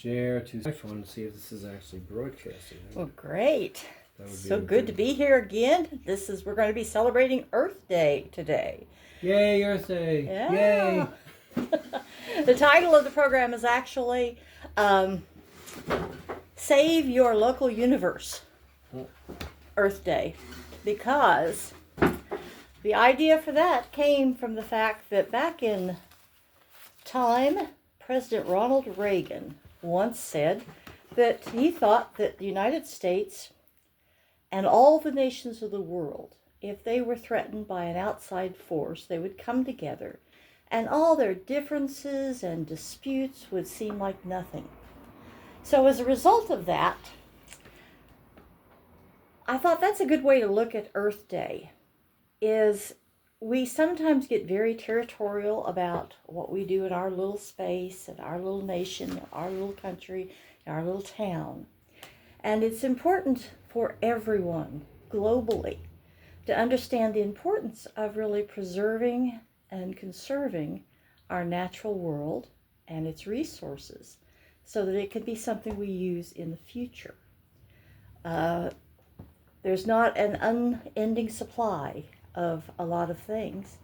share to my phone and see if this is actually broadcasting. Well, great. That would be So good to be here again. We're going to be celebrating Earth Day today. Yay, Earth Day! Yeah. Yay! The title of the program is actually Save Your Local Universe, Earth Day, because the idea for that came from the fact that back in time, President Ronald Reagan once said that he thought that the United States and all the nations of the world, if they were threatened by an outside force, they would come together and all their differences and disputes would seem like nothing. So as a result of that, I thought that's a good way to look at Earth Day, is we sometimes get very territorial about what we do in our little space, in our little nation, our little country, our little town. And it's important for everyone globally to understand the importance of really preserving and conserving our natural world and its resources so that it can be something we use in the future. There's not an unending supply of a lot of things,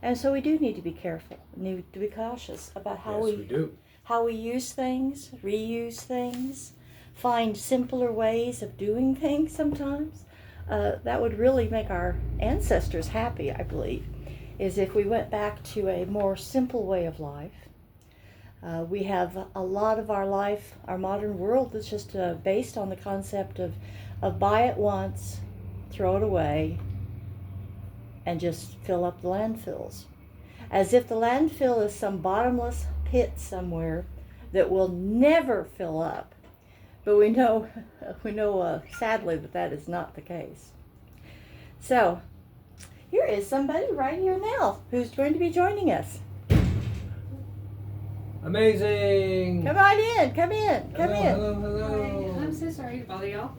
and so we do need to be careful, need to be cautious about how we use things, reuse things, find simpler ways of doing things sometimes. That would really make our ancestors happy, I believe, is if we went back to a more simple way of life. We have a lot of our life, our modern world, that's just based on the concept of buy it once, throw it away, and just fill up the landfills. As if the landfill is some bottomless pit somewhere that will never fill up. But we know sadly that is not the case. So, here is somebody right here now who's going to be joining us. Amazing! Come on in, come in. Hello. Hi, I'm so sorry to bother y'all.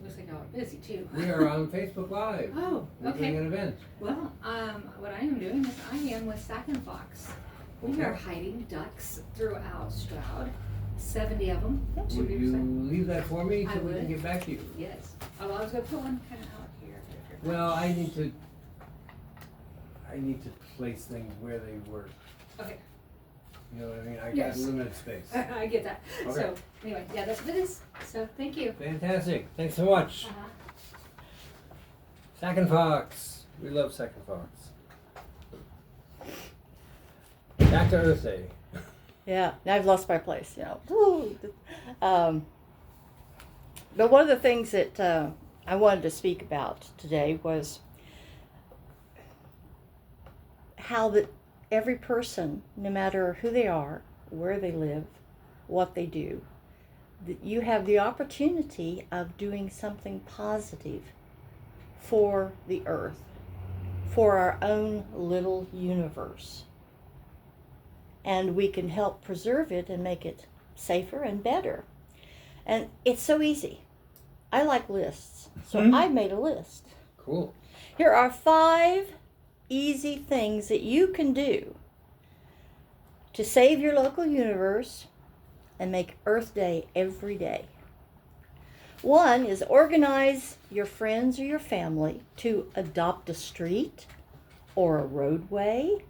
Looks like y'all are busy too. We are on Facebook Live. Oh, We're doing an okay. event. Well, what I am doing is I am with Sack and Fox. We are hiding ducks throughout Sttoud. 70 of them. Would you leave that for me so I we can would. get back to you? Yes. Oh, I was going to put one kind of out here. Well, I need to place things where they work. Okay. You know what I mean? I Yes. got limited space. I get that. Okay. So, anyway, yeah, that's what it is. So, thank you. Fantastic. Thanks so much. Sack and Fox. We love Sack and Fox. Back to Earth Day. Yeah, now I've lost my place, But one of the things that I wanted to speak about today was how that every person, no matter who they are, where they live, what they do, that you have the opportunity of doing something positive for the earth, for our own little universe. And we can help preserve it and make it safer and better. And it's so easy. I like lists, so I made a list. Cool. Here are 5 easy things that you can do to save your local universe and make Earth Day every day. 1 is organize your friends or your family to adopt a street or a roadway,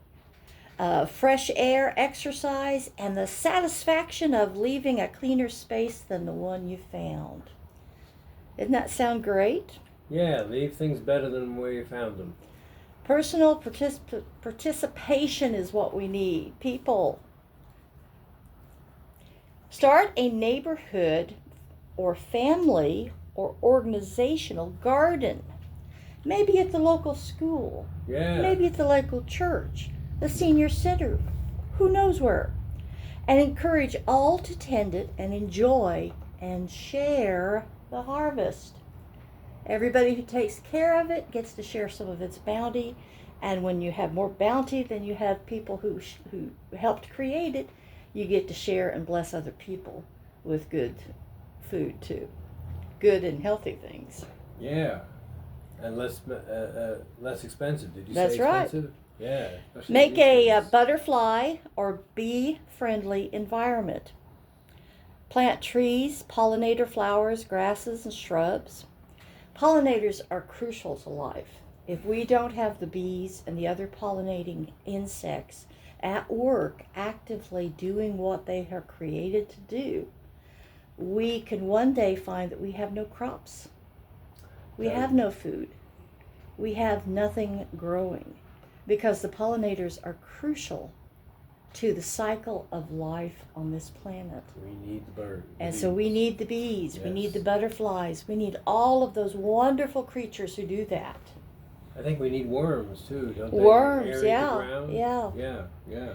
fresh air, exercise, and the satisfaction of leaving a cleaner space than the one you found. Doesn't that sound great? Yeah, leave things better than where you found them. Personal participation is what we need. People. Start a neighborhood or family or organizational garden. Maybe at the local school. Yeah. Maybe at the local church, the senior center, who knows where. And encourage all to tend it and enjoy and share the harvest. Everybody who takes care of it gets to share some of its bounty, and when you have more bounty than you have people who helped create it, you get to share and bless other people with good food too. Good and healthy things. Yeah. And less expensive. Did you That's say right. expensive? Yeah. especially Make these a days. butterfly or bee-friendly environment. Plant trees, pollinator flowers, grasses, and shrubs. Pollinators are crucial to life. If we don't have the bees and the other pollinating insects at work actively doing what they are created to do, we can one day find that we have no crops. We have no food. We have nothing growing because the pollinators are crucial to the cycle of life on this planet. We need the birds. And so we need the bees, Yes. we need the butterflies, we need all of those wonderful creatures who do that. I think we need worms too, don't they? Worms, Aerate yeah, the ground. yeah. Yeah.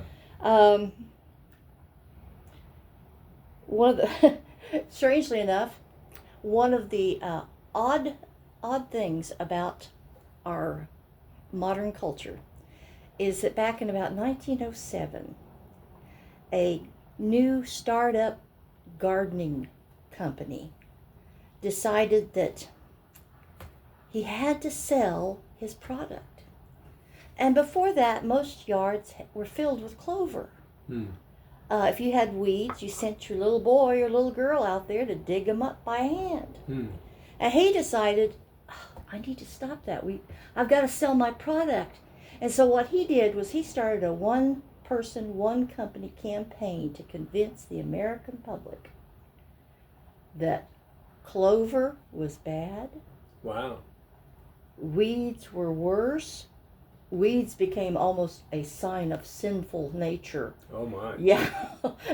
One of the, strangely enough, one of the odd things about our modern culture is that back in about 1907, a new startup gardening company decided that he had to sell his product. And before that, most yards were filled with clover. If you had weeds, you sent your little boy or little girl out there to dig them up by hand. And he decided, I need to stop that. I've got to sell my product. And so what he did was he started a one-person, one-company campaign to convince the American public that clover was bad. Wow. Weeds were worse. Weeds became almost a sign of sinful nature. Oh my. Yeah,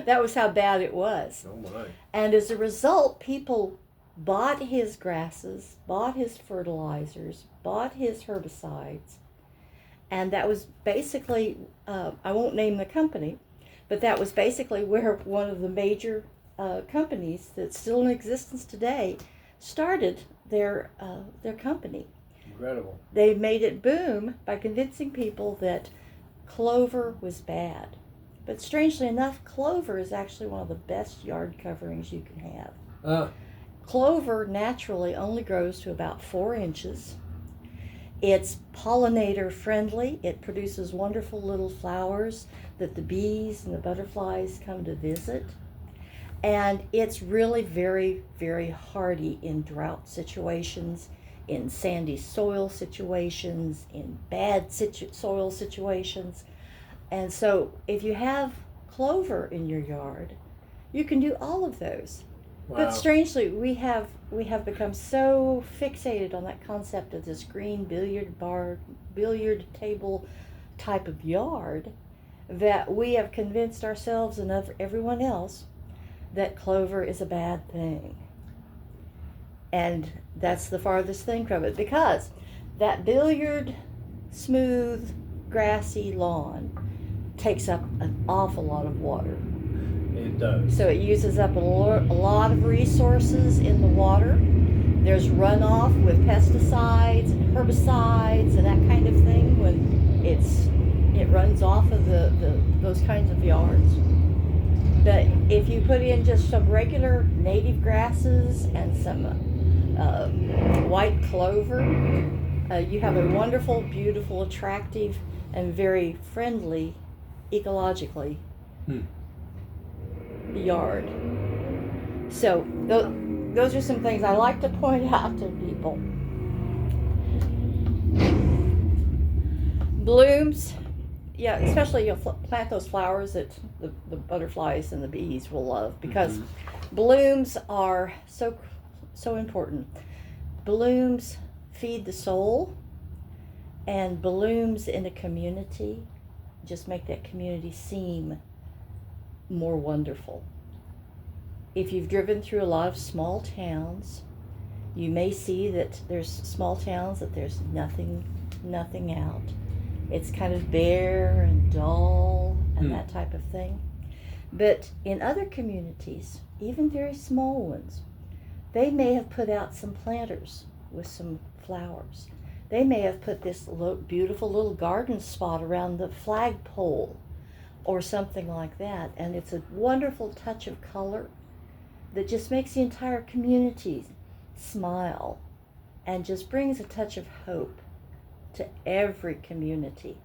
that was how bad it was. Oh my. And as a result, people bought his grasses, bought his fertilizers, bought his herbicides. And that was basically, I won't name the company, but that was basically where one of the major companies that's still in existence today started their company. Incredible. They made it boom by convincing people that clover was bad. But strangely enough, clover is actually one of the best yard coverings you can have. Clover naturally only grows to about 4 inches. It's pollinator friendly. It produces wonderful little flowers that the bees and the butterflies come to visit. And it's really very, very hardy in drought situations, in sandy soil situations, in bad soil situations. And so if you have clover in your yard, you can do all of those. Wow. But strangely, we have become so fixated on that concept of this green billiard table type of yard that we have convinced ourselves and everyone else that clover is a bad thing. And that's the farthest thing from it, because that billiard smooth grassy lawn takes up an awful lot of water. It does. So it uses up a lot of resources in the water. There's runoff with pesticides and herbicides and that kind of thing when it runs off of those kinds of yards. But if you put in just some regular native grasses and some white clover, you have a wonderful, beautiful, attractive, and very friendly ecologically yard. So those are some things I like to point out to people. Blooms, yeah, especially you'll plant those flowers that the butterflies and the bees will love, because blooms are so important. Blooms feed the soul, and blooms in a community just make that community seem more wonderful. If you've driven through a lot of small towns, you may see that there's small towns that there's nothing out. It's kind of bare and dull and that type of thing. But in other communities, even very small ones, they may have put out some planters with some flowers. They may have put this beautiful little garden spot around the flagpole or something like that. And it's a wonderful touch of color that just makes the entire community smile and just brings a touch of hope to every community.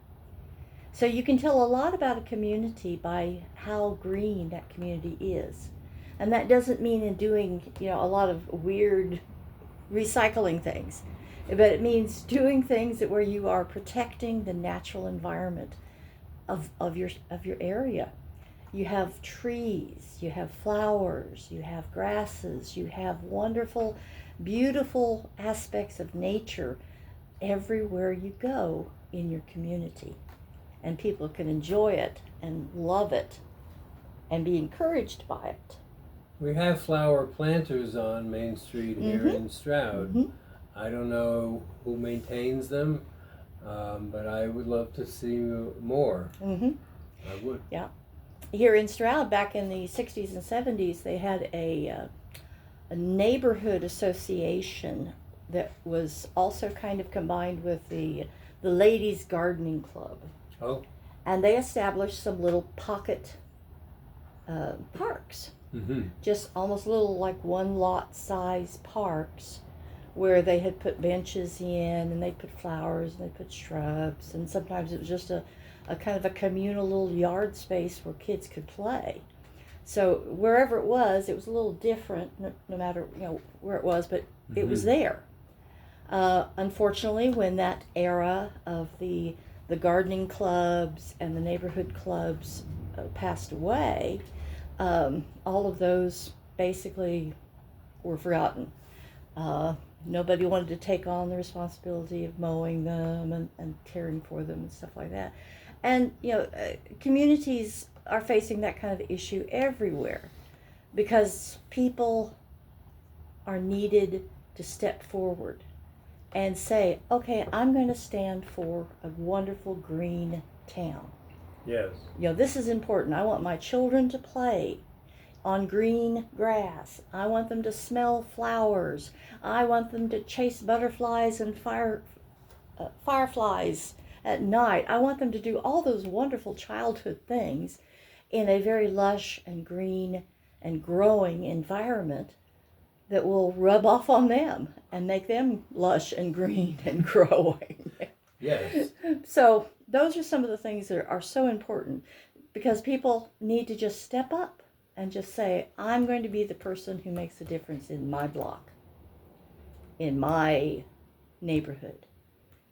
So you can tell a lot about a community by how green that community is. And that doesn't mean in doing, a lot of weird recycling things, but it means doing things that where you are protecting the natural environment of your area. You have trees, you have flowers, you have grasses, you have wonderful, beautiful aspects of nature everywhere you go in your community. And people can enjoy it and love it and be encouraged by it. We have flower planters on Main Street here in Sttoud. I don't know who maintains them, but I would love to see more. I would. Yeah. Here in Sttoud, back in the 60s and 70s, they had a neighborhood association that was also kind of combined with the ladies' gardening club. Oh. And they established some little pocket parks. Just almost little like one lot size parks where they had put benches in, and they put flowers and they put shrubs, and sometimes it was just a kind of a communal little yard space where kids could play. So wherever it was a little different, no matter where it was, but it was there. Unfortunately, when that era of the gardening clubs and the neighborhood clubs passed away, all of those basically were forgotten. Nobody wanted to take on the responsibility of mowing them and caring for them and stuff like that. And, communities are facing that kind of issue everywhere because people are needed to step forward and say, okay, I'm going to stand for a wonderful green town. Yes. This is important. I want my children to play on green grass. I want them to smell flowers. I want them to chase butterflies and fireflies at night. I want them to do all those wonderful childhood things in a very lush and green and growing environment that will rub off on them and make them lush and green and growing. Yes. So those are some of the things that are so important because people need to just step up and just say, I'm going to be the person who makes a difference in my block, in my neighborhood,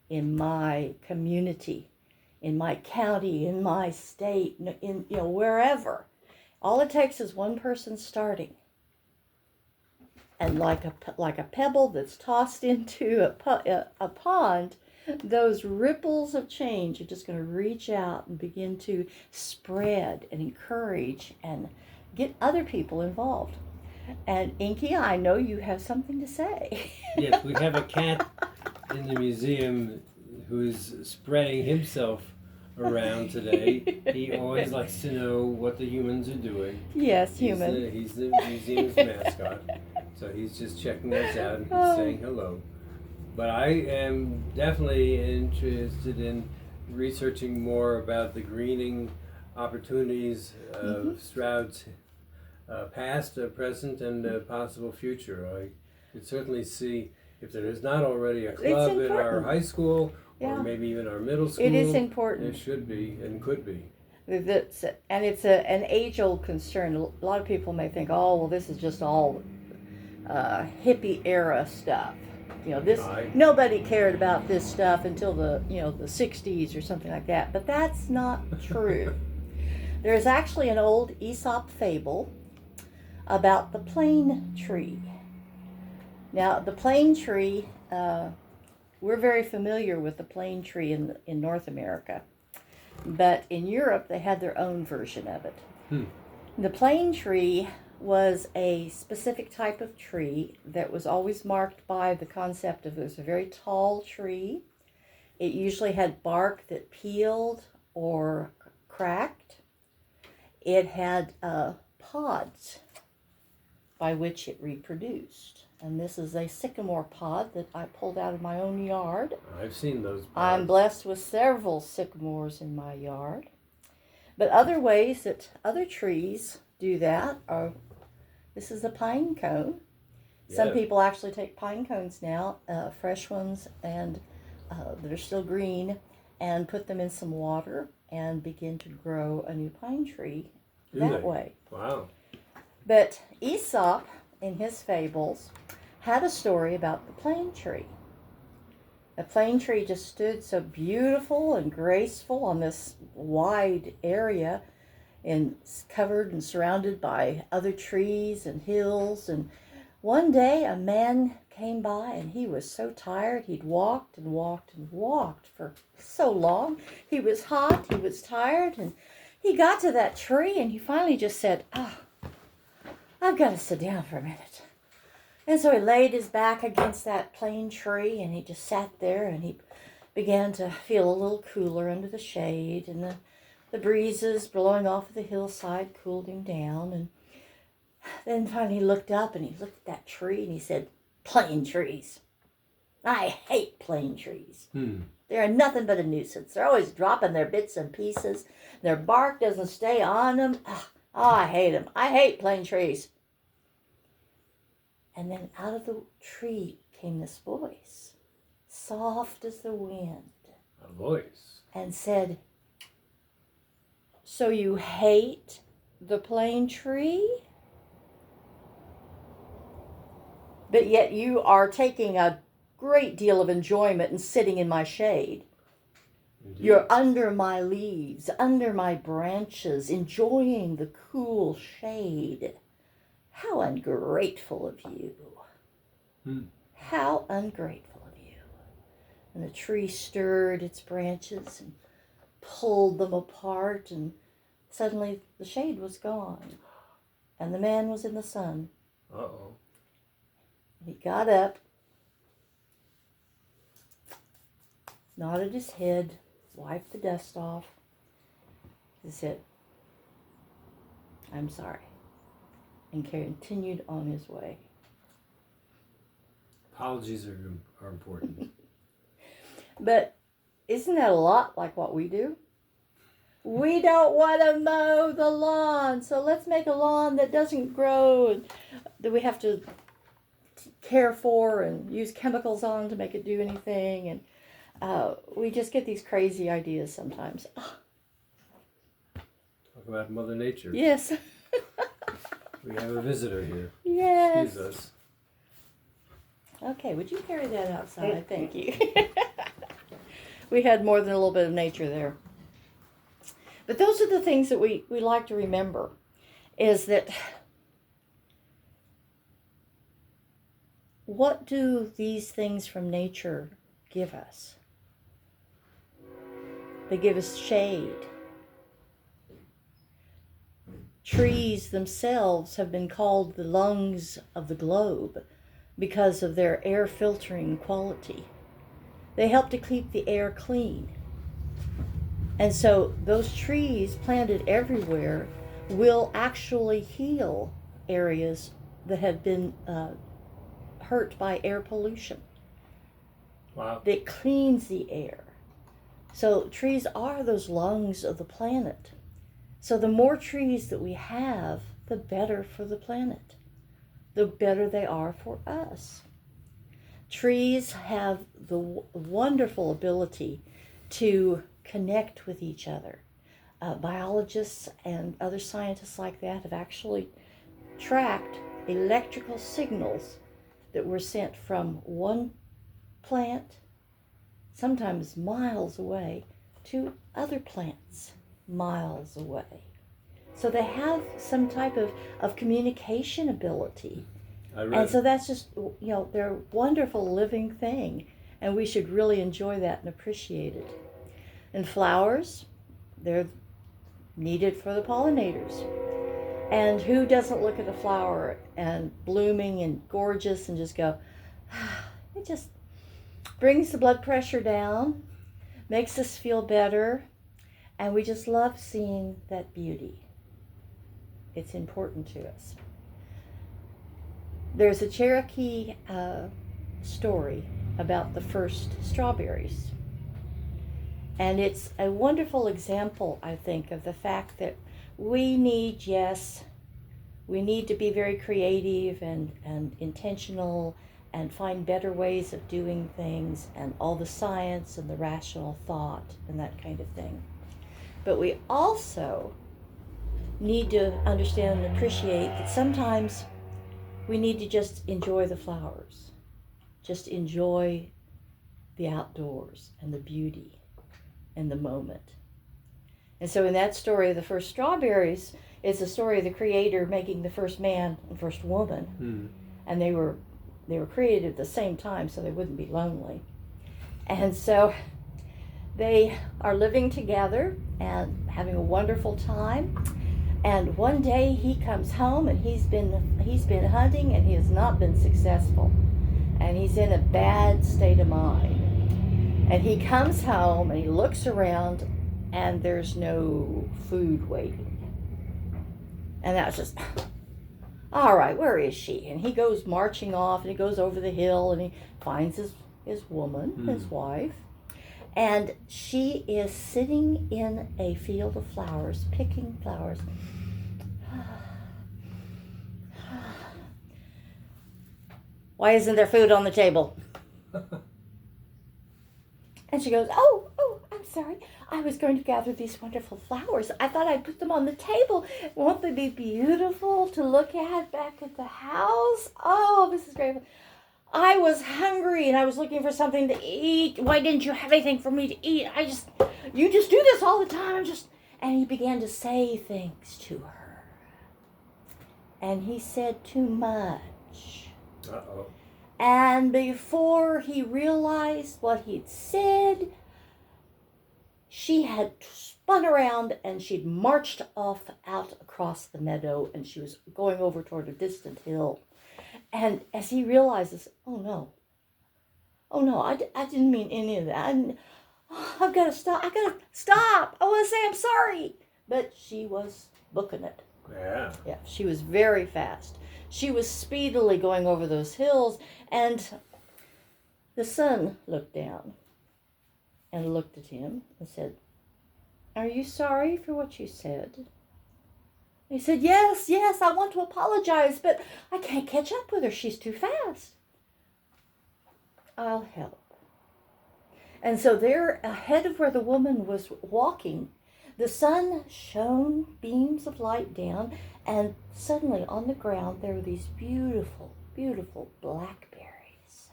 in my community, in my county, in my state, in wherever. All it takes is one person starting. And like a pebble that's tossed into a pond, those ripples of change are just going to reach out and begin to spread and encourage and get other people involved. And Inky, I know you have something to say. Yes, we have a cat in the museum who's spreading himself around today. He always likes to know what the humans are doing. Yes, human. He's the museum's mascot. So he's just checking us out and he's saying hello. But I am definitely interested in researching more about the greening opportunities of Sttoud's past, present, and possible future. I could certainly see if there is not already a club in our high school or maybe even our middle school. It is important. There should be and could be. And it's an age-old concern. A lot of people may think, oh, well, this is just all hippie era stuff. Nobody cared about this stuff until the 60s or something like that. But that's not true. There's actually an old Aesop fable about the plane tree. Now, the plane tree, we're very familiar with the plane tree in North America. But in Europe, they had their own version of it. The plane tree was a specific type of tree that was always marked by the concept of it was a very tall tree. It usually had bark that peeled or cracked. It had pods by which it reproduced. And this is a sycamore pod that I pulled out of my own yard. I've seen those pods. I'm blessed with several sycamores in my yard. But other ways that other trees do that are, this is a pine cone. Yes. Some people actually take pine cones now, fresh ones and that are still green, and put them in some water and begin to grow a new pine tree way. Wow. But Aesop, in his fables, had a story about the plane tree. The plane tree just stood so beautiful and graceful on this wide area, and covered and surrounded by other trees and hills. And one day a man came by, and he was so tired. He'd walked and walked and walked for so long. He was hot, he was tired, and he got to that tree, and he finally just said, I've got to sit down for a minute. And so he laid his back against that plane tree, and he just sat there, and he began to feel a little cooler under the shade, and the breezes blowing off of the hillside cooled him down. And then finally he looked up, and he looked at that tree, and he said, plane trees. I hate plane trees. They're nothing but a nuisance. They're always dropping their bits and pieces. Their bark doesn't stay on them. Oh, I hate them. I hate plane trees. And then out of the tree came this voice, soft as the wind. A voice. And said, so you hate the plane tree? But yet you are taking a great deal of enjoyment in sitting in my shade. Indeed. You're under my leaves, under my branches, enjoying the cool shade. How ungrateful of you. How ungrateful of you. And the tree stirred its branches and pulled them apart, and suddenly the shade was gone, and the man was in the sun. Uh-oh. He got up, nodded his head, wiped the dust off. He said, I'm sorry, and continued on his way. Apologies are important. But isn't that a lot like what we do? We don't want to mow the lawn, so let's make a lawn that doesn't grow and that we have to care for and use chemicals on to make it do anything. And we just get these crazy ideas sometimes. Talk about Mother Nature. Yes. We have a visitor here. Yes. Excuse us. Okay, would you carry that outside? Thank you. We had more than a little bit of nature there. But those are the things that we like to remember, is that what do these things from nature give us? They give us shade. Trees themselves have been called the lungs of the globe because of their air filtering quality. They help to keep the air clean. And so those trees planted everywhere will actually heal areas that have been hurt by air pollution. Wow. It cleans the air. So trees are those lungs of the planet. So the more trees that we have, the better for the planet. The better they are for us. Trees have the wonderful ability to connect with each other. Biologists and other scientists like that have actually tracked electrical signals that were sent from one plant, sometimes miles away, to other plants miles away. So they have some type of communication ability. And so that's just, they're a wonderful living thing, and we should really enjoy that and appreciate it. And flowers, they're needed for the pollinators. And who doesn't look at a flower and blooming and gorgeous and just go, it just brings the blood pressure down, makes us feel better, and we just love seeing that beauty. It's important to us. There's a Cherokee story about the first strawberries. And it's a wonderful example, I think, of the fact that we need to be very creative and intentional and find better ways of doing things, and all the science and the rational thought and that kind of thing. But we also need to understand and appreciate that sometimes we need to just enjoy the flowers, just enjoy the outdoors and the beauty and the moment. And so in that story of the first strawberries, it's a story of the Creator making the first man and first woman. And they were created at the same time so they wouldn't be lonely. And so they are living together and having a wonderful time. And one day he comes home and he's been hunting and he has not been successful. And he's in a bad state of mind. And he comes home and he looks around and there's no food waiting. And that's just, all right, where is she? And he goes marching off and he goes over the hill and he finds his woman, his wife. And she is sitting in a field of flowers, picking flowers. Why isn't there food on the table? And she goes, oh, I'm sorry. I was going to gather these wonderful flowers. I thought I'd put them on the table. Won't they be beautiful to look at back at the house? Oh, this is great. I was hungry and I was looking for something to eat. Why didn't you have anything for me to eat? You just do this all the time. And he began to say things to her. And he said too much. Uh-oh. And before he realized what he'd said, she had spun around and she'd marched off out across the meadow and she was going over toward a distant hill. And as he realizes, oh no, I didn't mean any of that. I've got to stop. I want to say I'm sorry. But she was booking it. Yeah. Yeah, she was very fast. She was speedily going over those hills, and the sun looked down and looked at him and said, are you sorry for what you said? He said, yes, I want to apologize, but I can't catch up with her. She's too fast. I'll help. And so there, ahead of where the woman was walking, the sun shone beams of light down, and suddenly on the ground there were these beautiful, beautiful blackberries.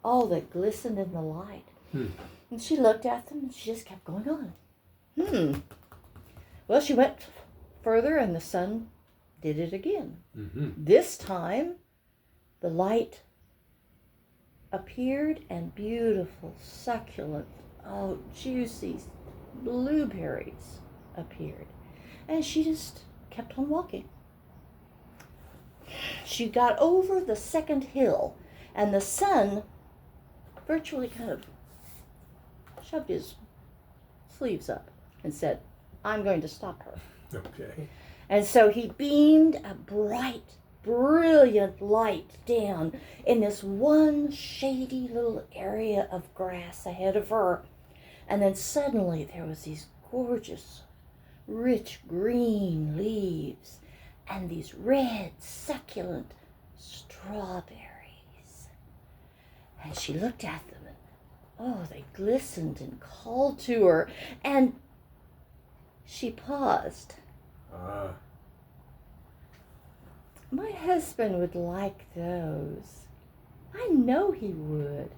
Oh, that glistened in the light. And she looked at them and she just kept going on. Well, she went further and the sun did it again. This time, the light appeared and beautiful, succulent, juicy blueberries appeared. And she just kept on walking. She got over the second hill and the sun virtually kind of shoved his sleeves up and said, I'm going to stop her. Okay. And so he beamed a bright, brilliant light down in this one shady little area of grass ahead of her. And then suddenly there was these gorgeous, rich green leaves and these red, succulent strawberries. And she looked at them and, they glistened and called to her. And she paused. My husband would like those. I know he would.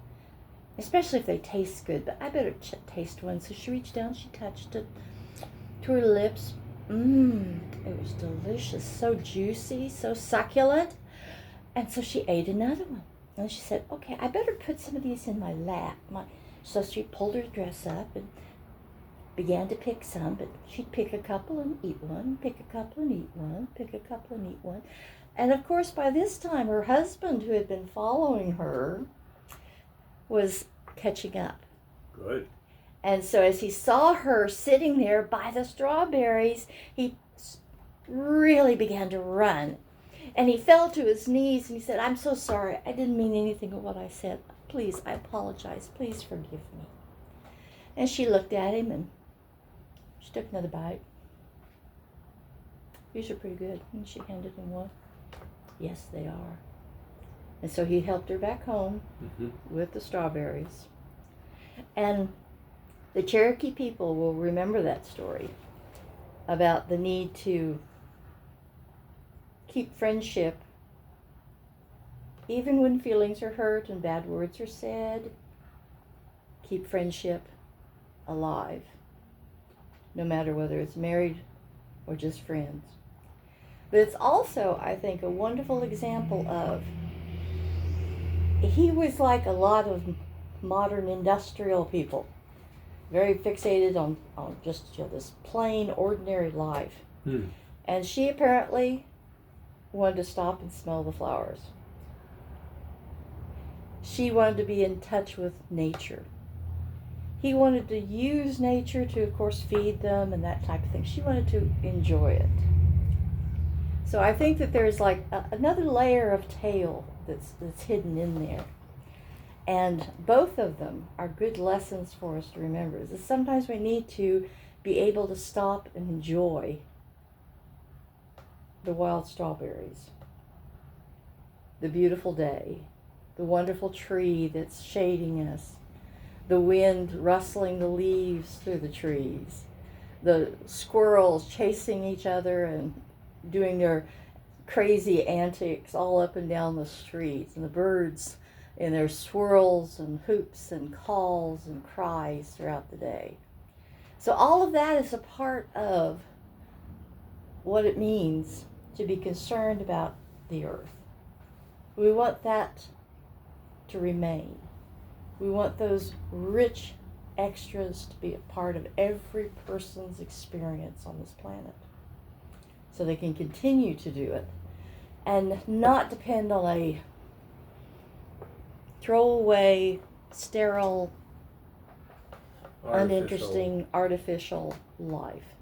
Especially if they taste good, but I better taste one. So she reached down, she touched it to her lips. It was delicious, so juicy, so succulent. And so she ate another one. And she said, okay, I better put some of these in my lap. So she pulled her dress up and began to pick some, but she'd pick a couple and eat one, pick a couple and eat one, pick a couple and eat one. And of course, by this time, her husband, who had been following her, was catching up. Good. And so as he saw her sitting there by the strawberries, he really began to run. And he fell to his knees and he said, I'm so sorry. I didn't mean anything of what I said. Please, I apologize. Please forgive me. And she looked at him and she took another bite. These are pretty good. And she handed him one. Yes, they are. And so he helped her back home with the strawberries. And the Cherokee people will remember that story. about the need to keep friendship even when feelings are hurt and bad words are said. Keep friendship alive, no matter whether it's married or just friends. But it's also, I think, a wonderful example of, he was like a lot of modern industrial people, very fixated on just this plain, ordinary life. And she apparently wanted to stop and smell the flowers. She wanted to be in touch with nature. He wanted to use nature to, of course, feed them and that type of thing. She wanted to enjoy it. So I think that there's like another layer of tale that's hidden in there. And both of them are good lessons for us to remember. Is that sometimes we need to be able to stop and enjoy the wild strawberries, the beautiful day, the wonderful tree that's shading us, the wind rustling the leaves through the trees, the squirrels chasing each other and doing their crazy antics all up and down the streets, and the birds in their swirls and hoops and calls and cries throughout the day. So all of that is a part of what it means to be concerned about the earth. We want that to remain. We want those rich extras to be a part of every person's experience on this planet, so they can continue to do it and not depend on a throwaway, sterile, uninteresting, artificial life.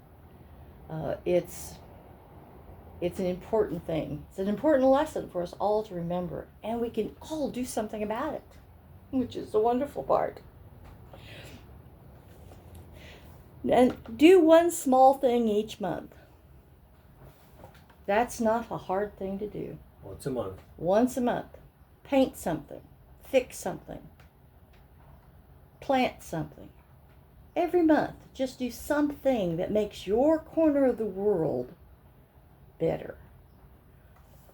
It's an important thing. It's an important lesson for us all to remember, and we can all do something about it, which is the wonderful part. And do one small thing each month. That's not a hard thing to do. Once a month. Once a month. Paint something. Fix something. Plant something. Every month, just do something that makes your corner of the world better.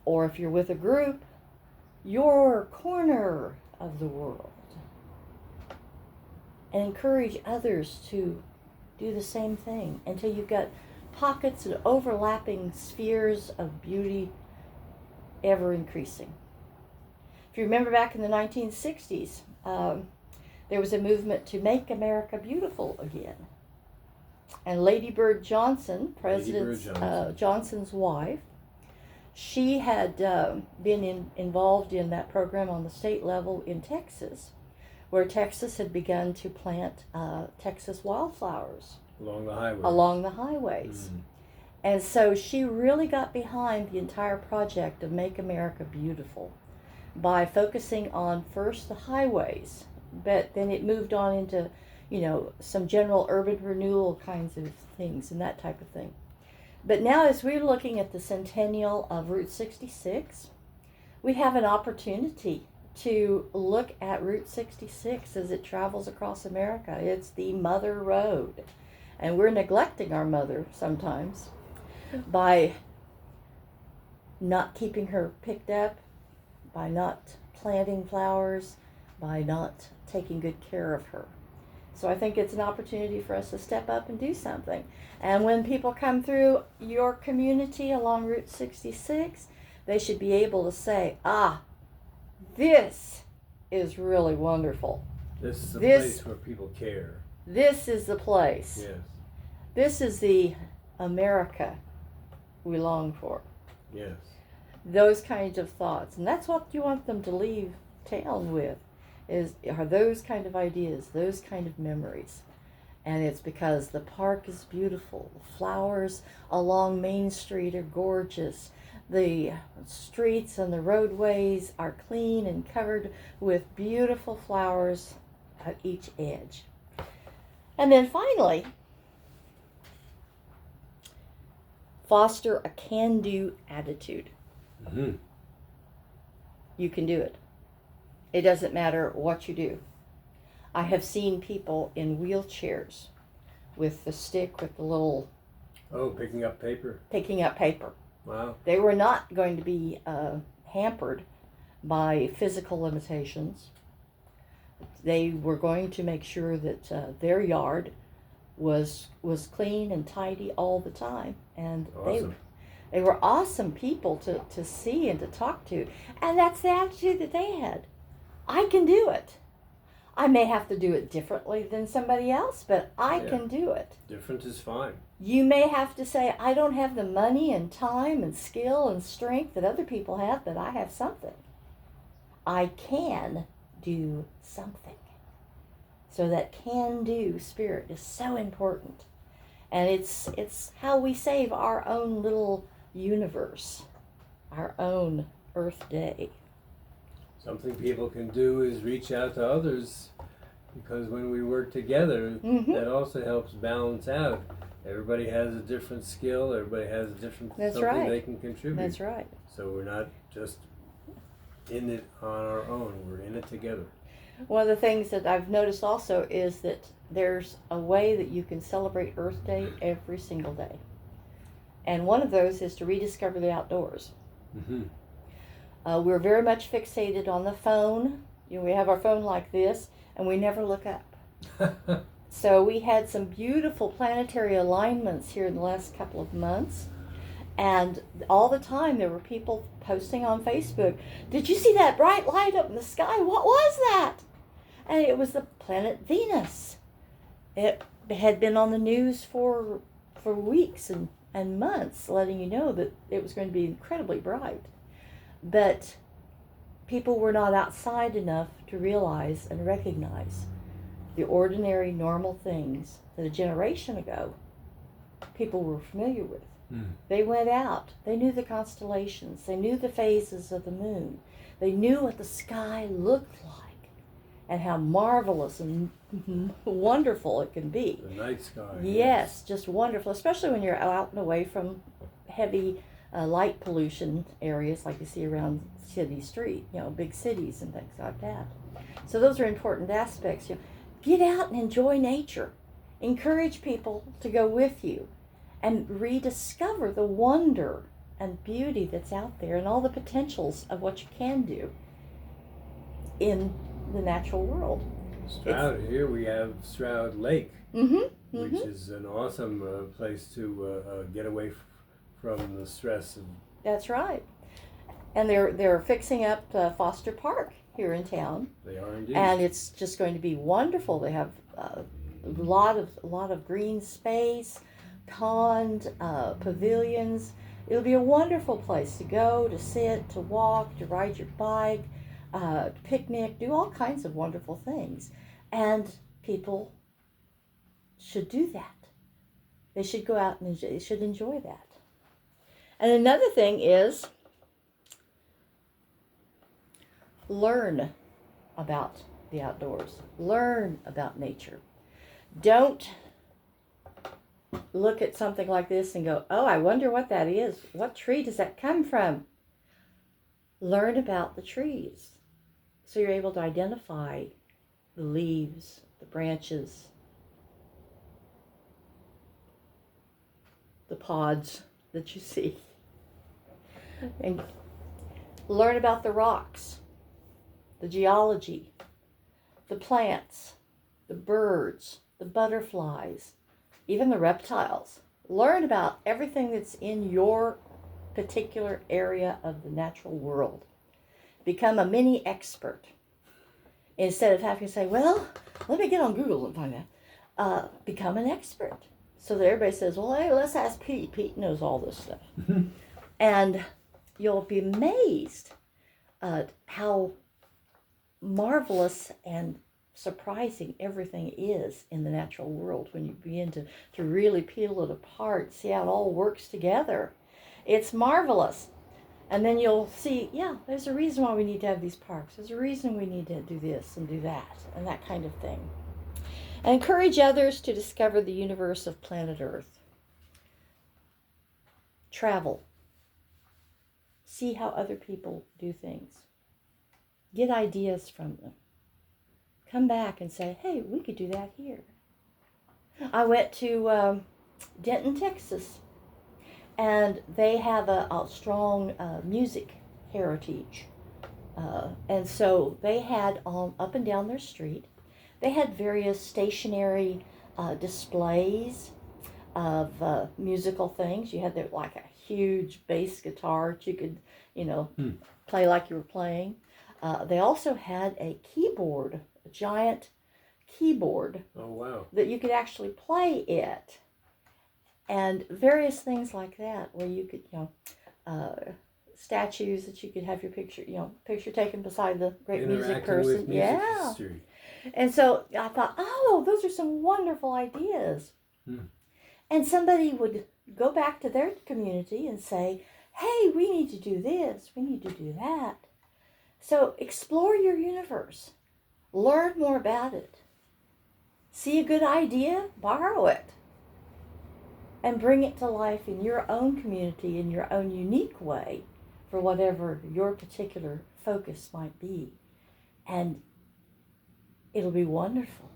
Or if you're with a group, your corner of the world. And encourage others to do the same thing until you've got pockets and overlapping spheres of beauty ever increasing. If you remember back in the 1960s, there was a movement to make America beautiful again. And Lady Bird Johnson, President Johnson's wife, she had been involved in that program on the state level in Texas, where Texas had begun to plant Texas wildflowers along the highways. And so she really got behind the entire project of Make America Beautiful by focusing on first the highways, but then it moved on into, some general urban renewal kinds of things and that type of thing. But now as we're looking at the centennial of Route 66, we have an opportunity to look at Route 66 as it travels across America. It's the mother road. And we're neglecting our mother sometimes by not keeping her picked up, by not planting flowers, by not taking good care of her. So I think it's an opportunity for us to step up and do something. And when people come through your community along Route 66, they should be able to say, this is really wonderful. This is the place where people care. This is the place. Yes. This is the America we long for. Yes. Those kinds of thoughts. And that's what you want them to leave town with, are those kind of ideas, those kind of memories. And it's because the park is beautiful. The flowers along Main Street are gorgeous. The streets and the roadways are clean and covered with beautiful flowers at each edge. And then finally, foster a can-do attitude. Mm-hmm. You can do it. It doesn't matter what you do. I have seen people in wheelchairs with the stick with the little Oh, picking up paper. Picking up paper. Wow. They were not going to be hampered by physical limitations. They were going to make sure that their yard was clean and tidy all the time. And awesome. they were awesome people to see and to talk to. And that's the attitude that they had. I can do it. I may have to do it differently than somebody else, but I can do it. Different is fine. You may have to say, I don't have the money and time and skill and strength that other people have, but I have something. I can do something. So that can-do spirit is so important. And it's how we save our own little universe, our own Earth Day. Something people can do is reach out to others, because when we work together, that also helps balance out. Everybody has a different skill, everybody has a different something they can contribute. That's right. So we're not just in it on our own, we're in it together. One of the things that I've noticed also is that there's a way that you can celebrate Earth Day every single day. And one of those is to rediscover the outdoors. Mm-hmm. We're very much fixated on the phone. We have our phone like this, and we never look up. So we had some beautiful planetary alignments here in the last couple of months. And all the time there were people posting on Facebook, did you see that bright light up in the sky? What was that? And it was the planet Venus. It had been on the news for weeks and months, letting you know that it was going to be incredibly bright. But people were not outside enough to realize and recognize the ordinary, normal things that a generation ago people were familiar with. They went out. They knew the constellations. They knew the phases of the moon. They knew what the sky looked like and how marvelous and wonderful it can be. The night sky. Yes, just wonderful, especially when you're out and away from heavy light pollution areas like you see around city street, big cities and things like that. So those are important aspects. Get out and enjoy nature. Encourage people to go with you and rediscover the wonder and beauty that's out there and all the potentials of what you can do in the natural world. Sttoud, here we have Sttoud Lake, which is an awesome place to get away from the stress. That's right. And they're fixing up Foster Park here in town. They are indeed. And it's just going to be wonderful. They have a lot of green space, pond, pavilions. It'll be a wonderful place to go, to sit, to walk, to ride your bike, to picnic, do all kinds of wonderful things. And people should do that. They should go out and they should enjoy that. And another thing is learn about the outdoors. Learn about nature. Don't look at something like this and go, oh, I wonder what that is. What tree does that come from? Learn about the trees. So you're able to identify the leaves, the branches, the pods that you see. And learn about the rocks, the geology, the plants, the birds, the butterflies, even the reptiles. Learn about everything that's in your particular area of the natural world. Become a mini expert. Instead of having to say, well, let me get on Google and find out. Become an expert. So that everybody says, well, hey, let's ask Pete. Pete knows all this stuff. And you'll be amazed at how marvelous and surprising everything is in the natural world when you begin to really peel it apart, see how it all works together. It's marvelous. And then you'll see, yeah, there's a reason why we need to have these parks. There's a reason we need to do this and do that and that kind of thing. And encourage others to discover the universe of planet Earth. Travel. See how other people do things. Get ideas from them. Come back and say, hey, we could do that here. I went to Denton, Texas and they have a strong music heritage. And so they had up and down their street, they had various stationary displays of musical things. You had like a huge bass guitar that you could, play like you were playing. They also had a keyboard, a giant keyboard. Oh, wow. That you could actually play it. And various things like that, where you could, statues that you could have your picture taken beside the great music person. With music history. And so I thought, oh, those are some wonderful ideas. And somebody would go back to their community and say, hey, we need to do this, we need to do that. So explore your universe. Learn more about it. See a good idea? Borrow it. And bring it to life in your own community, in your own unique way, for whatever your particular focus might be. And it'll be wonderful.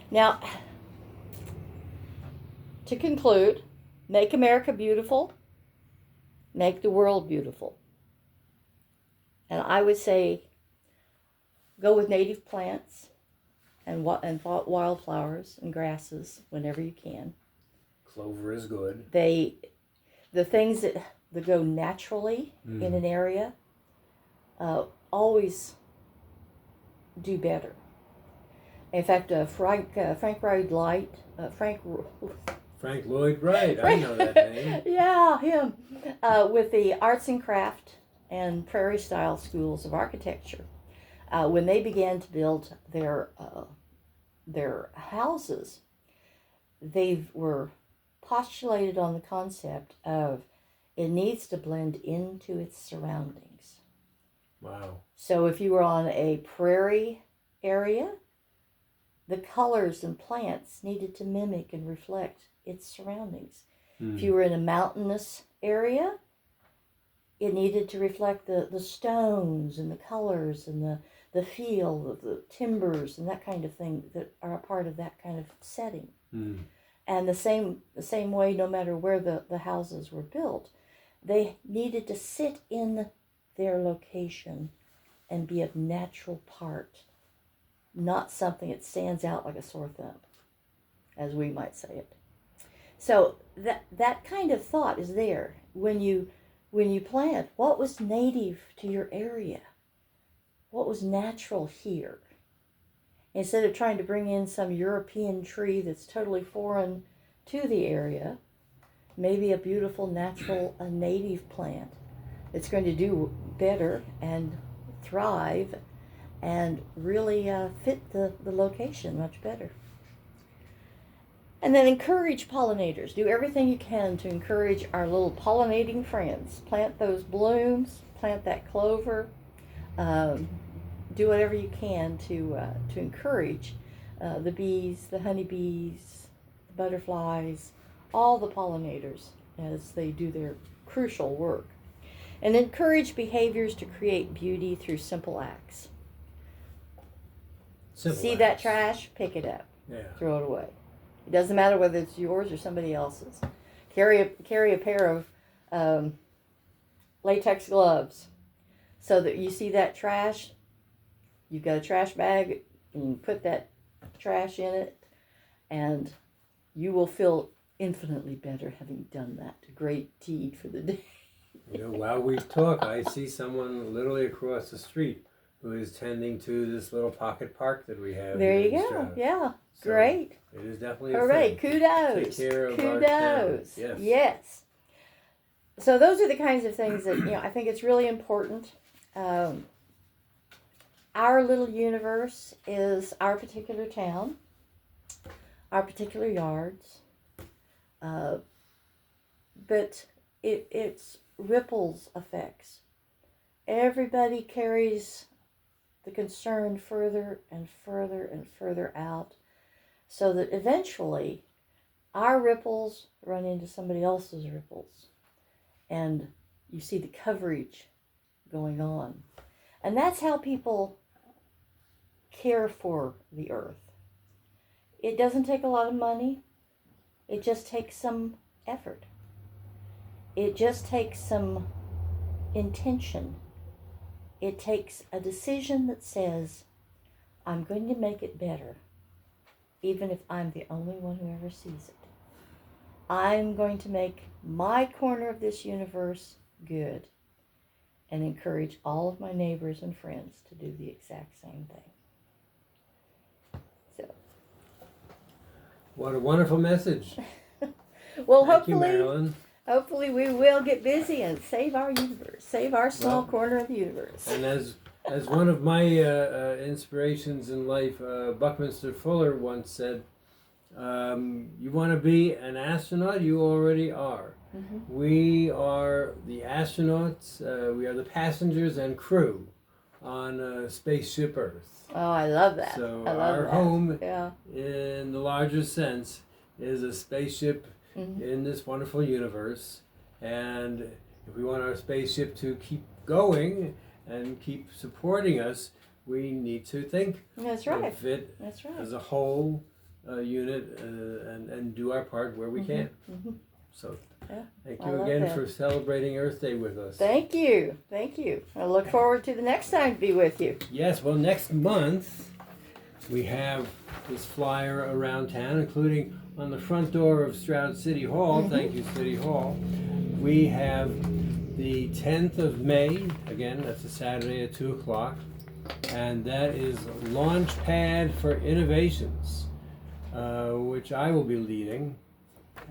Now, to conclude, make America beautiful, make the world beautiful. And I would say go with native plants and wildflowers and grasses whenever you can. Clover is good. The things that go naturally in an area always do better. In fact, Frank Lloyd Wright, Frank Lloyd Wright, I know that name. Yeah, him. With the arts and craft and prairie style schools of architecture, when they began to build their houses, they were postulated on the concept of it needs to blend into its surroundings. Wow. So if you were on a prairie area, the colors and plants needed to mimic and reflect its surroundings. If you were in a mountainous area, it needed to reflect the stones and the colors and the feel of the timbers and that kind of thing that are a part of that kind of setting. And the same way, no matter where the houses were built, they needed to sit in their location and be a natural part, not something that stands out like a sore thumb, as we might say it. So that kind of thought is there when you plant. What was native to your area? What was natural here? Instead of trying to bring in some European tree that's totally foreign to the area, maybe a beautiful natural a native plant that's going to do better and thrive and really fit the location much better. And then encourage pollinators. Do everything you can to encourage our little pollinating friends. Plant those blooms, plant that clover. Do whatever you can to encourage the bees, the honeybees, the butterflies, all the pollinators as they do their crucial work. And encourage behaviors to create beauty through simple acts. See that trash, pick it up. Yeah. Throw it away. It doesn't matter whether it's yours or somebody else's. Carry a pair of latex gloves so that you see that trash, you've got a trash bag, and you put that trash in it, and you will feel infinitely better having done that. A great deed for the day. While we talk, I see someone literally across the street who is tending to this little pocket park that we have. There you go. Yeah. So great. It is definitely hooray. A thing. Kudos. Take care of Kudos. our town. Yes. Yes. So those are the kinds of things that, I think it's really important. Our little universe is our particular town, our particular yards, but it's ripples effects. Everybody carries the concern further and further and further out, so that eventually our ripples run into somebody else's ripples, and you see the coverage going on. And that's how people care for the earth. It doesn't take a lot of money. It just takes some effort. it just takes some intention. It takes a decision that says, I'm going to make it better, even if I'm the only one who ever sees it. I'm going to make my corner of this universe good and encourage all of my neighbors and friends to do the exact same thing. So. What a wonderful message. Well, Thank you, Marilyn. Hopefully we will get busy and save our universe, save our small corner of the universe. And as one of my inspirations in life, Buckminster Fuller once said, you want to be an astronaut, you already are. Mm-hmm. We are the astronauts, we are the passengers and crew on Spaceship Earth. Oh, I love that. So our home, in the larger sense, is a spaceship in this wonderful universe. And if we want our spaceship to keep going and keep supporting us, we need to think of it as a whole unit and do our part where we can. Mm-hmm. So thank you again for celebrating Earth Day with us. Thank you. Thank you. I look forward to the next time to be with you. Yes, well, next month we have this flyer around town, including on the front door of Sttoud City Hall. Thank you, City Hall. We have the 10th of May, again, that's a Saturday at 2 o'clock, and that is Launchpad for Innovations, which I will be leading.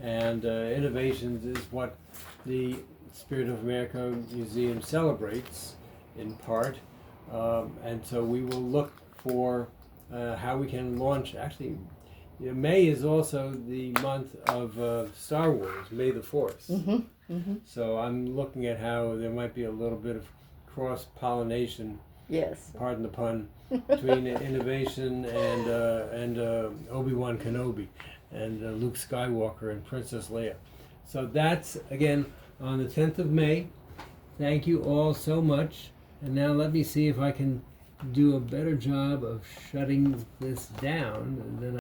And Innovations is what the Spirit of America Museum celebrates in part. And so we will look for how we can launch. Actually, May is also the month of Star Wars, May the 4th. Mm-hmm. Mm-hmm. So I'm looking at how there might be a little bit of cross-pollination, pardon the pun, between Innovation and Obi-Wan Kenobi and Luke Skywalker and Princess Leia. So that's, again, on the 10th of May. Thank you all so much. And now let me see if I can do a better job of shutting this down than